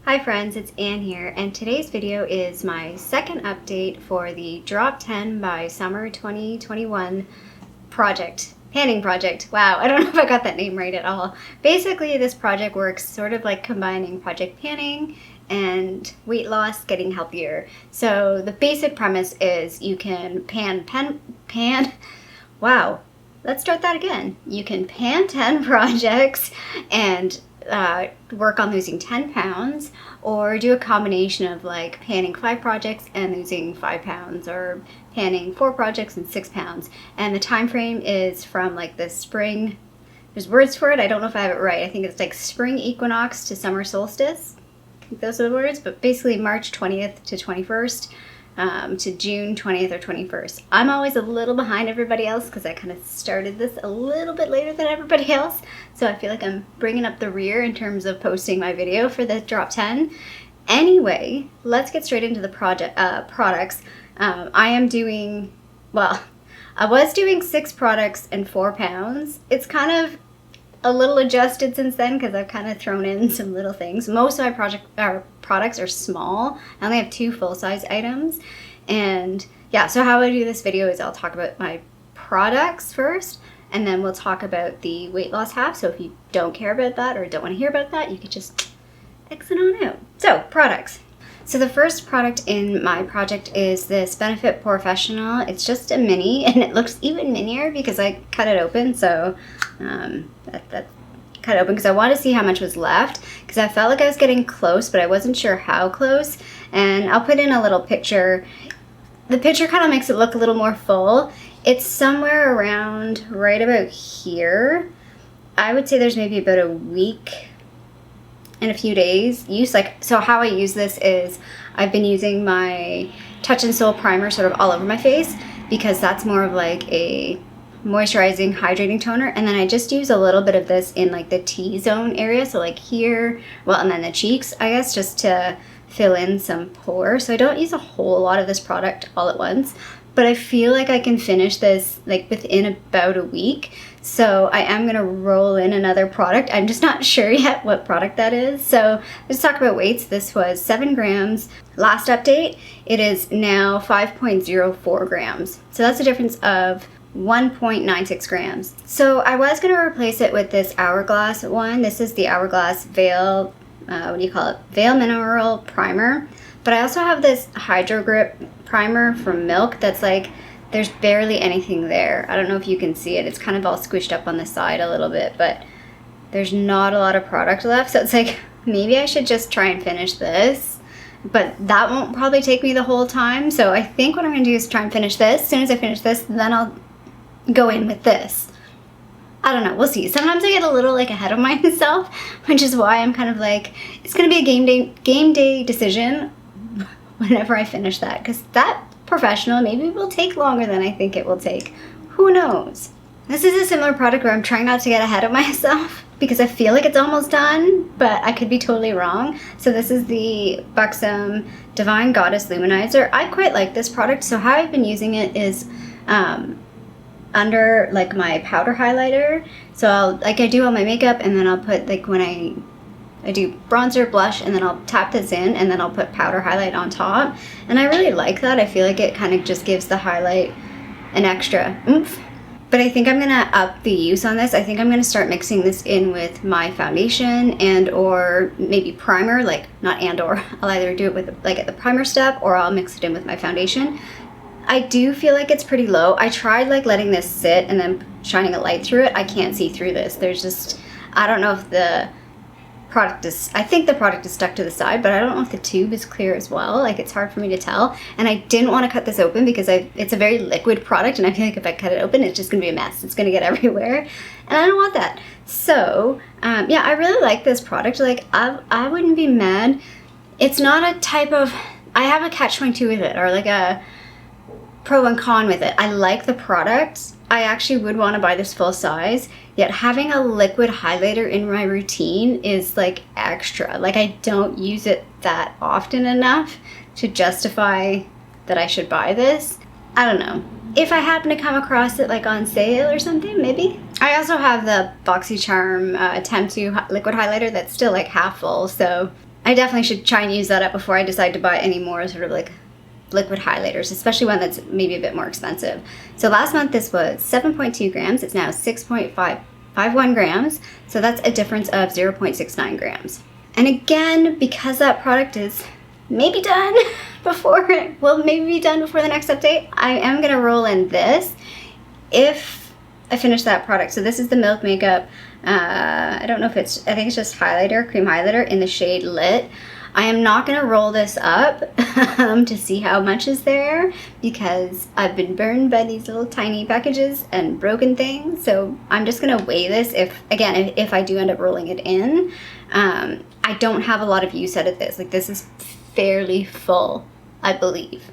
Hi friends, it's Anne here, and today's video is my second update for the Drop 10 by Summer 2021 project. Panning project. Wow, I don't know if I got that name right at all. Basically, this project works sort of like combining project panning and weight loss, getting healthier. So the basic premise is you can wow, let's start that again. You can pan 10 projects and work on losing 10 pounds, or do a combination of like panning 5 projects and losing 5 pounds, or panning 4 projects and 6 pounds. And the time frame is from like the spring, there's words for it, I don't know if I have it right. I think it's like spring equinox to summer solstice. I think those are the words, but basically March 20th to 21st. To June 20th or 21st. I'm always a little behind everybody else because I kind of started this a little bit later than everybody else. So I feel like I'm bringing up the rear in terms of posting my video for the Drop 10. Anyway, let's get straight into the products. I was doing 6 products and 4 pounds. It's kind of a little adjusted since then because I've kind of thrown in some little things. Most of my products are small. I only have 2 full-size items. And yeah, so how I do this video is I'll talk about my products first, and then we'll talk about the weight loss half. So if you don't care about that or don't want to hear about that, you could just exit on out. So, products. So the first product in my project is this Benefit Porefessional. It's just a mini, and it looks even minier because I cut it open. So cut it open because I wanted to see how much was left, because I felt like I was getting close, but I wasn't sure how close. And I'll put in a little picture. The picture kind of makes it look a little more full. It's somewhere around right about here. I would say there's maybe about a week and a few days use. So how I use this is I've been using my Touch and Soul primer sort of all over my face, because that's more of like a moisturizing, hydrating toner. And then I just use a little bit of this in like the T-zone area, so like here, well, and then the cheeks, I guess, just to fill in some pores. So I don't use a whole lot of this product all at once, but I feel like I can finish this like within about a week. So I am gonna roll in another product. I'm just not sure yet what product that is. So let's talk about weights. This was 7 grams. Last update, it is now 5.04 grams. So that's a difference of 1.96 grams. So I was gonna replace it with this Hourglass one. This is the Hourglass Veil, Veil Mineral Primer. But I also have this Hydro Grip primer from Milk that's like, there's barely anything there. I don't know if you can see it. It's kind of all squished up on the side a little bit, but there's not a lot of product left. So it's like, maybe I should just try and finish this, but that won't probably take me the whole time. So I think what I'm gonna do is try and finish this. As soon as I finish this, then I'll go in with this. I don't know, we'll see. Sometimes I get a little like ahead of myself, which is why I'm kind of like, it's gonna be a game day decision whenever I finish that, because that Porefessional maybe will take longer than I think it will take. Who knows? This is a similar product where I'm trying not to get ahead of myself because I feel like it's almost done, but I could be totally wrong. So this is the Buxom Divine Goddess Luminizer. I quite like this product. So how I've been using it is under like my powder highlighter. So I do all my makeup, and then I'll put like when I do bronzer, blush, and then I'll tap this in, and then I'll put powder highlight on top. And I really like that. I feel like it kind of just gives the highlight an extra oomph. But I think I'm gonna up the use on this. I think I'm gonna start mixing this in with my foundation and or maybe primer, like not and or. I'll either do it with like at the primer step, or I'll mix it in with my foundation. I do feel like it's pretty low. I tried like letting this sit and then shining a light through it. I can't see through this. There's just, I don't know if the product is, I think the product is stuck to the side, but I don't know if the tube is clear as well. Like, it's hard for me to tell. And I didn't want to cut this open because it's a very liquid product, and I feel like if I cut it open, it's just gonna be a mess. It's gonna get everywhere, and I don't want that. So yeah, I really like this product. Like, I wouldn't be mad. It's not a type of, I have a catch-22 with it, or like a pro and con with it. I like the product. I actually would want to buy this full size, yet having a liquid highlighter in my routine is like extra. Like, I don't use it that often enough to justify that I should buy this. I don't know. If I happen to come across it like on sale or something, maybe. I also have the BoxyCharm Temp2 liquid highlighter that's still like half full, so I definitely should try and use that up before I decide to buy any more sort of like liquid highlighters, especially one that's maybe a bit more expensive. So last month this was 7.2 grams. It's now 6.51 grams. So that's a difference of 0.69 grams. And again, because that product is maybe done before, will maybe be done before the next update, I am gonna roll in this if I finish that product. So this is the Milk Makeup, I don't know if it's, I think it's just highlighter, cream highlighter in the shade Lit. I am not gonna roll this up to see how much is there because I've been burned by these little tiny packages and broken things. So I'm just gonna weigh this if I do end up rolling it in. I don't have a lot of use out of this. Like this is fairly full, I believe.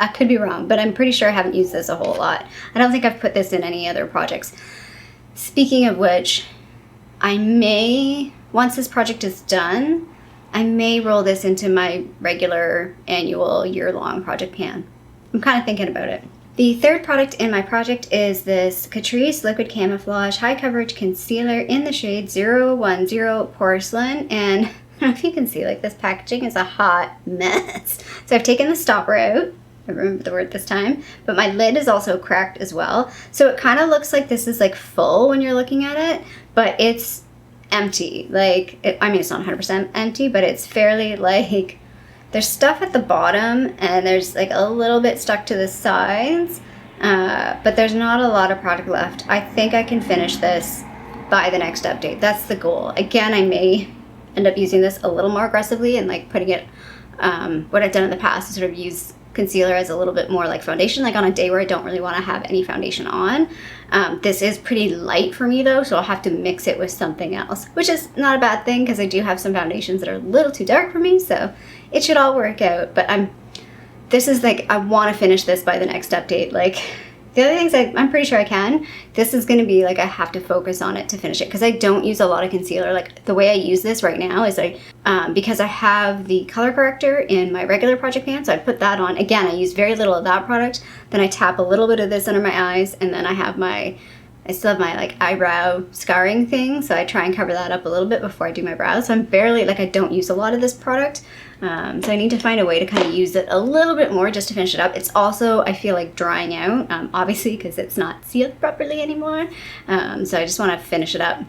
I could be wrong, but I'm pretty sure I haven't used this a whole lot. I don't think I've put this in any other projects. Speaking of which, I may, once this project is done, I may roll this into my regular annual year-long project pan. I'm kind of thinking about it. The third product in my project is this Catrice Liquid Camouflage High Coverage Concealer in the shade 010 Porcelain. And I don't know if you can see, like this packaging is a hot mess. So I've taken the stopper out. I remember the word this time. But my lid is also cracked as well. So it kind of looks like this is like full when you're looking at it, but it's empty. Like, I mean, it's not 100% empty, but it's fairly like, there's stuff at the bottom and there's like a little bit stuck to the sides, but there's not a lot of product left. I think I can finish this by the next update. That's the goal. Again, I may end up using this a little more aggressively and like putting it, what I've done in the past is sort of use concealer as a little bit more like foundation, like on a day where I don't really want to have any foundation on. This is pretty light for me though, so I'll have to mix it with something else, which is not a bad thing because I do have some foundations that are a little too dark for me, so it should all work out. But this is like, I want to finish this by the next update. Like the other things I'm pretty sure I can. This is going to be like, I have to focus on it to finish it because I don't use a lot of concealer. Like the way I use this right now is because I have the color corrector in my regular project pan, so I put that on. Again, I use very little of that product. Then I tap a little bit of this under my eyes, and then I still have my like eyebrow scarring thing, so I try and cover that up a little bit before I do my brows. So I'm barely, like I don't use a lot of this product. So I need to find a way to kind of use it a little bit more just to finish it up. It's also, I feel like drying out, obviously because it's not sealed properly anymore. So I just want to finish it up.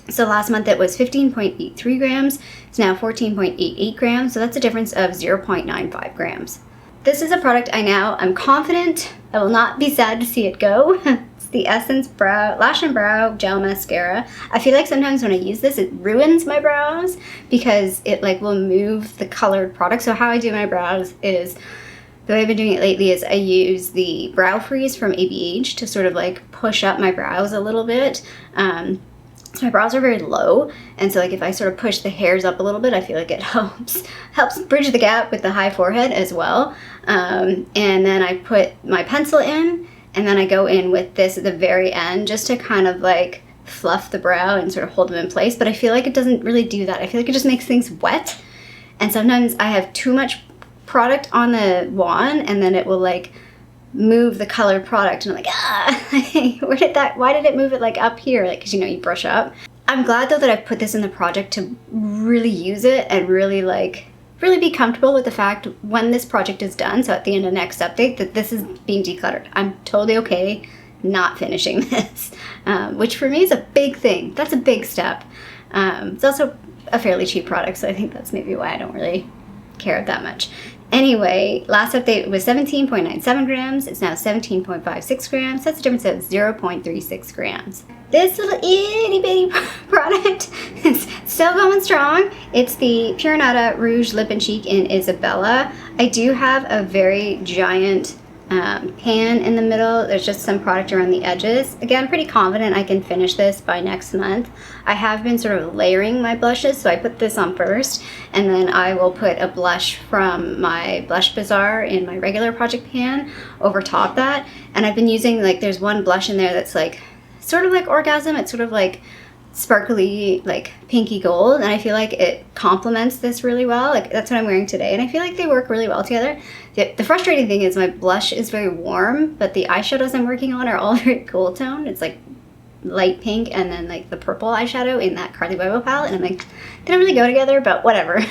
So last month it was 15.83 grams. It's now 14.88 grams. So that's a difference of 0.95 grams. This is a product I'm confident I will not be sad to see it go. It's the Essence Lash and Brow Gel Mascara. I feel like sometimes when I use this, it ruins my brows because it like will move the colored product. So how I do my brows is, the way I've been doing it lately is I use the Brow Freeze from ABH to sort of like push up my brows a little bit. So my brows are very low, and so like if I sort of push the hairs up a little bit, I feel like it helps bridge the gap with the high forehead as well. And then I put my pencil in, and then I go in with this at the very end just to kind of like fluff the brow and sort of hold them in place. But I feel like it doesn't really do that. I feel like it just makes things wet, and sometimes I have too much product on the wand, and then it will like move the colored product, and I'm like, why did it move it like up here? Like, cause you know, you brush up. I'm glad though that I've put this in the project to really use it and really be comfortable with the fact when this project is done. So at the end of next update that this is being decluttered. I'm totally okay not finishing this, which for me is a big thing. That's a big step. It's also a fairly cheap product. So I think that's maybe why I don't really care that much. Anyway, last update was 17.97 grams. It's now 17.56 grams. That's a difference of 0.36 grams. This little itty bitty product is still going strong. It's the Pure Anada Rouge Lip and Cheek in Isabella. I do have a very giant pan in the middle. There's just some product around the edges. Again, pretty confident I can finish this by next month. I have been sort of layering my blushes, so I put this on first, and then I will put a blush from my Blush Bazaar in my regular project pan over top that. And I've been using, like, there's one blush in there that's like sort of like Orgasm. It's sort of like sparkly, like pinky gold, and I feel like it complements this really well. Like, that's what I'm wearing today, and I feel like they work really well together. The frustrating thing is my blush is very warm, but the eyeshadows I'm working on are all very cool tone. It's like light pink and then like the purple eyeshadow in that Carly Bible palette, and I'm like, they don't really go together, but whatever.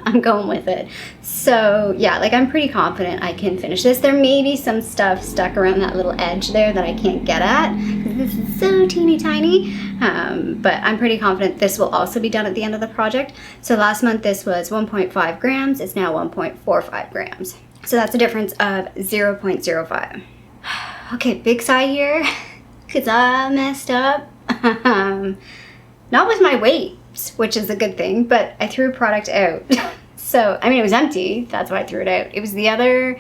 I'm going with it. So yeah, like I'm pretty confident I can finish this. There may be some stuff stuck around that little edge there that I can't get at, because this is so teeny tiny, but I'm pretty confident this will also be done at the end of the project. So last month this was 1.5 grams, it's now 1.45 grams. So that's a difference of 0.05. Okay, big sigh here, because I messed up. Not with my weights, which is a good thing, but I threw a product out. So, I mean, it was empty, that's why I threw it out. It was the other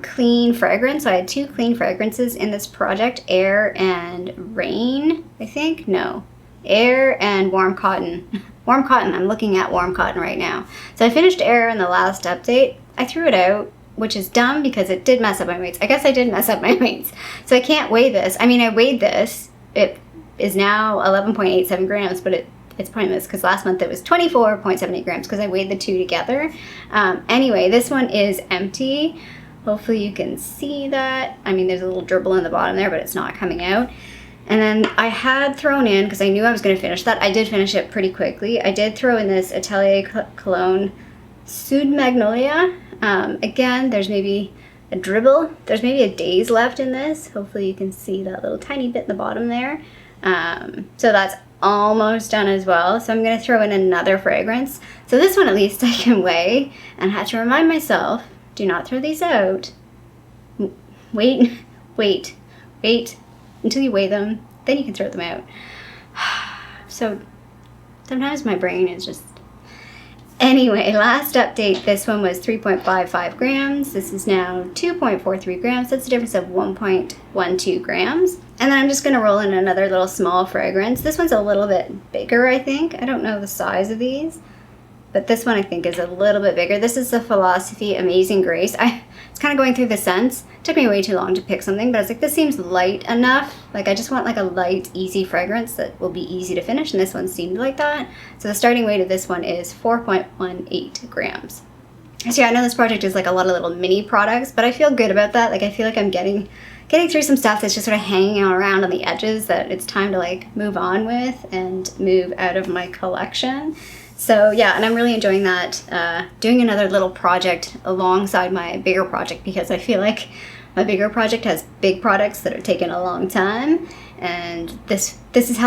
clean fragrance. So I had 2 clean fragrances in this project, Air and Rain, I think? No, Air and Warm Cotton. Warm Cotton, I'm looking at Warm Cotton right now. So I finished Air in the last update. I threw it out, which is dumb because it did mess up my weights. I guess I did mess up my weights. So I can't weigh this. I mean, I weighed this. It is now 11.87 grams, but it's pointless because last month it was 24.78 grams because I weighed the 2 together. Anyway, this one is empty. Hopefully you can see that. I mean, there's a little dribble in the bottom there, but it's not coming out. And then I had thrown in, because I knew I was going to finish that, I did finish it pretty quickly. I did throw in this Atelier Cologne Sud Magnolia. Again, there's maybe a dribble. There's maybe a days left in this. Hopefully you can see that little tiny bit in the bottom there. So that's almost done as well. So I'm going to throw in another fragrance. So this one at least I can weigh, and I had to remind myself, do not throw these out. Wait until you weigh them, then you can throw them out. So sometimes my brain is just... Anyway, last update, this one was 3.55 grams. This is now 2.43 grams. That's a difference of 1.12 grams. And then I'm just going to roll in another little small fragrance. This one's a little bit bigger, I think. I don't know the size of these, but this one I think is a little bit bigger. This is the Philosophy Amazing Grace. It's kind of going through the scents. It took me way too long to pick something, but I was like, this seems light enough. Like, I just want like a light, easy fragrance that will be easy to finish, and this one seemed like that. So the starting weight of this one is 4.18 grams. So yeah, I know this project is like a lot of little mini products, but I feel good about that. Like, I feel like I'm getting through some stuff that's just sort of hanging around on the edges that it's time to like move on with and move out of my collection. So yeah, and I'm really enjoying that, doing another little project alongside my bigger project, because I feel like my bigger project has big products that are taking a long time, and this is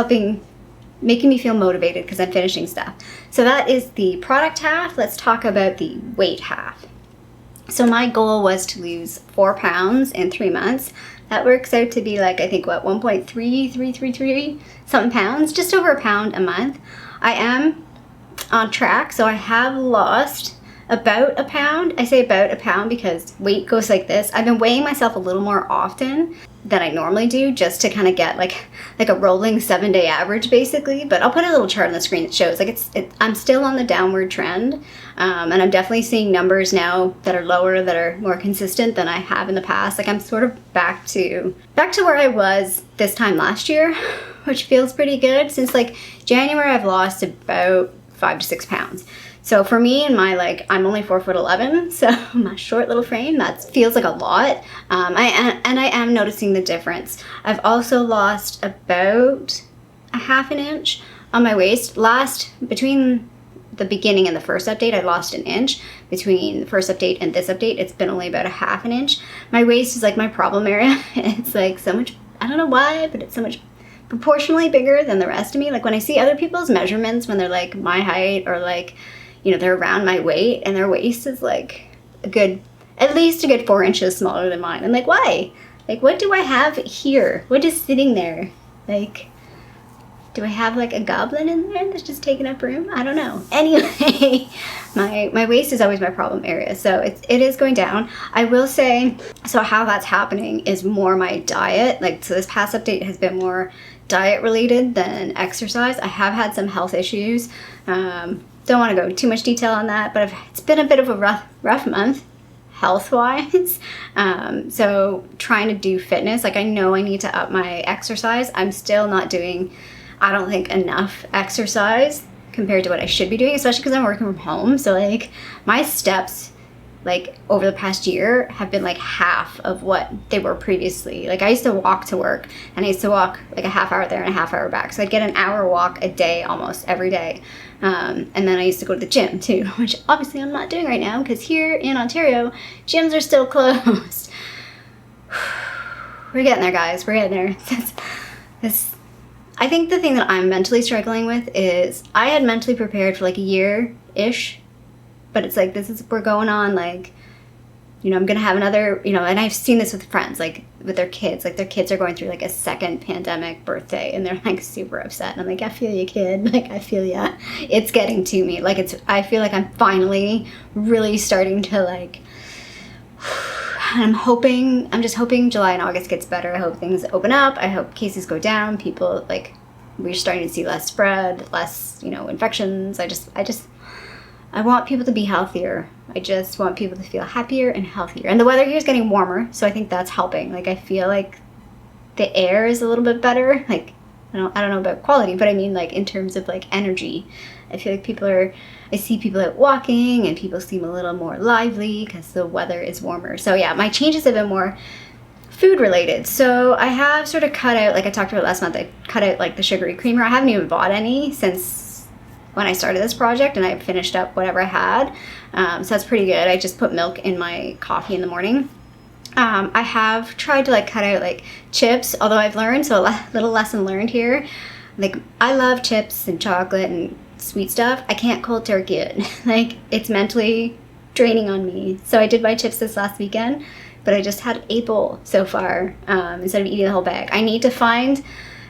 making me feel motivated because I'm finishing stuff. So that is the product half. Let's talk about the weight half. So my goal was to lose 4 pounds in 3 months. That works out to be like, I think, what, 1.3333 something pounds, just over a pound a month. I am on track, so I have lost about a pound. I say about a pound because weight goes like this. I've been weighing myself a little more often than I normally do, just to kind of get like a rolling 7-day average basically. But I'll put a little chart on the screen that shows like I'm still on the downward trend, and I'm definitely seeing numbers now that are lower, that are more consistent than I have in the past. Like, I'm sort of back to where I was this time last year, which feels pretty good. Since like January, I've lost about 5 to 6 pounds. So for me and my, like, I'm only 4'11", so my short little frame, that feels like a lot. I am noticing the difference. I've also lost about a ½ inch on my waist. Between the beginning and the first update, I lost an inch. Between the first update and this update, it's been only about a ½ inch. My waist is like my problem area. It's like so much, I don't know why, but it's so much proportionally bigger than the rest of me. Like, when I see other people's measurements when they're like my height, or like, you know, they're around my weight, and their waist is like at least a good 4 inches smaller than mine. I'm like, why? Like, what do I have here? What is sitting there? Like, do I have like a goblin in there that's just taking up room? I don't know. Anyway, my waist is always my problem area, so it is going down. I will say, so how that's happening is more my diet. Like, so this past update has been more diet related than exercise. I have had some health issues. Don't want to go too much detail on that, but it's been a bit of a rough month health-wise. So trying to do fitness, like, I know I need to up my exercise. I'm still not doing, I don't think, enough exercise compared to what I should be doing, especially because I'm working from home. So like, my steps like over the past year have been like half of what they were previously. Like I used to walk to work, and I used to walk like a half hour there and a half hour back. So I'd get an hour walk a day almost every day. And then I used to go to the gym too, which obviously I'm not doing right now because here in Ontario, gyms are still closed. We're getting there, guys. We're getting there. I think the thing that I'm mentally struggling with is I had mentally prepared for like a year-ish, but it's like we're going on like, you know, I'm going to have another, you know, and I've seen this with friends, like with their kids. Like their kids are going through like a second pandemic birthday and they're like super upset. And I'm like, I feel you, kid. Like, I feel ya. It's getting to me. Like I feel like I'm finally really starting to like, I'm just hoping July and August gets better. I hope things open up. I hope cases go down. People, like, we're starting to see less spread, less, you know, infections. I want people to be healthier. I just want people to feel happier and healthier. And the weather here is getting warmer, so I think that's helping. Like, I feel like the air is a little bit better. Like, I don't know about quality, but I mean, like, in terms of, like, energy. I feel like I see people out walking and people seem a little more lively because the weather is warmer. So yeah, my changes have been more food related. So I have sort of cut out, like I talked about last month, I cut out like the sugary creamer. I haven't even bought any since when I started this project, and I finished up whatever I had. So that's pretty good. I just put milk in my coffee in the morning. I have tried to like cut out like chips, although I've learned, so a little lesson learned here. Like I love chips and chocolate and sweet stuff. I can't cold turkey it. Like it's mentally draining on me. So I did buy chips this last weekend, but I just had a bowl so far instead of eating the whole bag. I need to find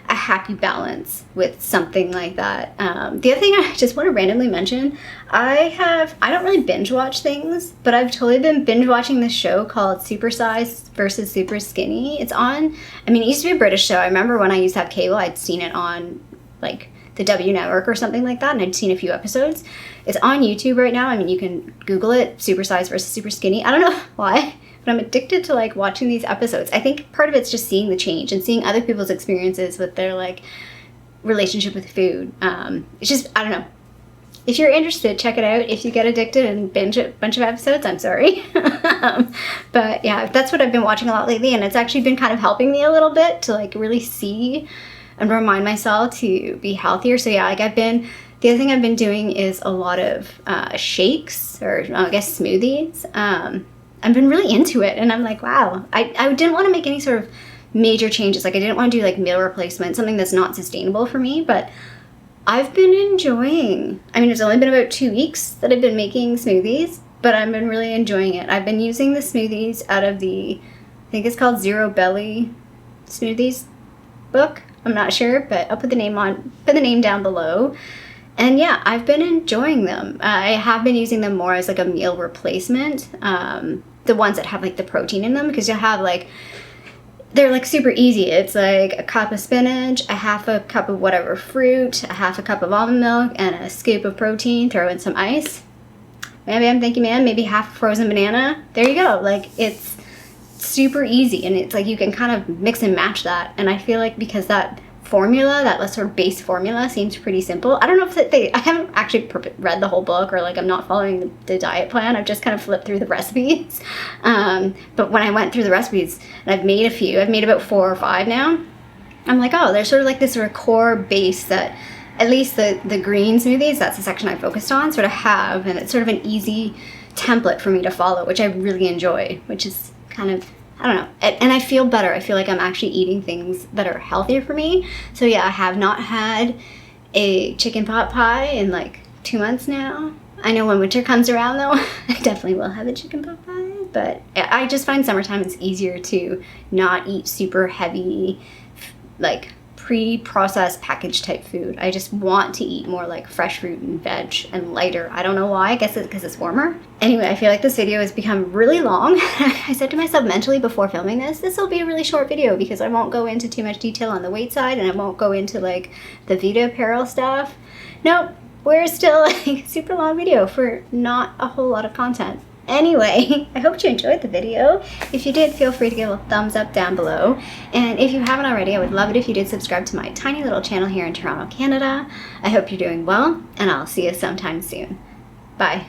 a happy balance with something like that. The other thing I just want to randomly mention, I don't really binge watch things, but I've totally been binge watching this show called Super Size versus Super Skinny. It's on, I mean, it used to be a British show. I remember when I used to have cable, I'd seen it on like the W Network or something like that, and I'd seen a few episodes. It's on YouTube right now. I mean, you can Google it, Super Size versus Super Skinny. I don't know why, but I'm addicted to like watching these episodes. I think part of it's just seeing the change and seeing other people's experiences with their like relationship with food. It's just, I don't know. If you're interested, check it out. If you get addicted and binge a bunch of episodes, I'm sorry. But yeah, that's what I've been watching a lot lately, and it's actually been kind of helping me a little bit to like really see and remind myself to be healthier. So yeah, like the other thing I've been doing is a lot of shakes, or I guess smoothies. I've been really into it, and I'm like, wow. I didn't want to make any sort of major changes. Like I didn't want to do like meal replacement, something that's not sustainable for me, but I've been enjoying, I mean, it's only been about 2 weeks that I've been making smoothies, but I've been really enjoying it. I've been using the smoothies out of I think it's called Zero Belly Smoothies book. I'm not sure, but I'll put the name down below. And yeah, I've been enjoying them. I have been using them more as like a meal replacement. The ones that have like the protein in them, because you'll have like, they're like super easy. It's like a cup of spinach, a half a cup of whatever fruit, a half a cup of almond milk, and a scoop of protein. Throw in some ice. Maybe I'm thinking, man, maybe half a frozen banana. There you go. Like it's super easy, and it's like you can kind of mix and match that. And I feel like because that formula, that sort of base formula seems pretty simple. I don't know if I haven't actually read the whole book, or like I'm not following the diet plan. I've just kind of flipped through the recipes. But when I went through the recipes, and I've made a few, I've made about 4 or 5 now, I'm like, oh, there's sort of like this sort of core base that at least the green smoothies, that's the section I focused on, sort of have, and it's sort of an easy template for me to follow, which I really enjoy, which is kind of, I don't know, and I feel better. I feel like I'm actually eating things that are healthier for me. So yeah, I have not had a chicken pot pie in like 2 months now. I know when winter comes around though, I definitely will have a chicken pot pie, but I just find summertime it's easier to not eat super heavy, like pre-processed packaged type food. I just want to eat more like fresh fruit and veg and lighter. I don't know why. I guess it's because it's warmer. Anyway, I feel like this video has become really long. I said to myself mentally before filming this will be a really short video because I won't go into too much detail on the weight side, and I won't go into like the Vita apparel stuff. Nope, we're still like a super long video for not a whole lot of content. Anyway, I hope you enjoyed the video. If you did, feel free to give a thumbs up down below. And if you haven't already, I would love it if you did subscribe to my tiny little channel here in Toronto, Canada. I hope you're doing well, and I'll see you sometime soon. Bye.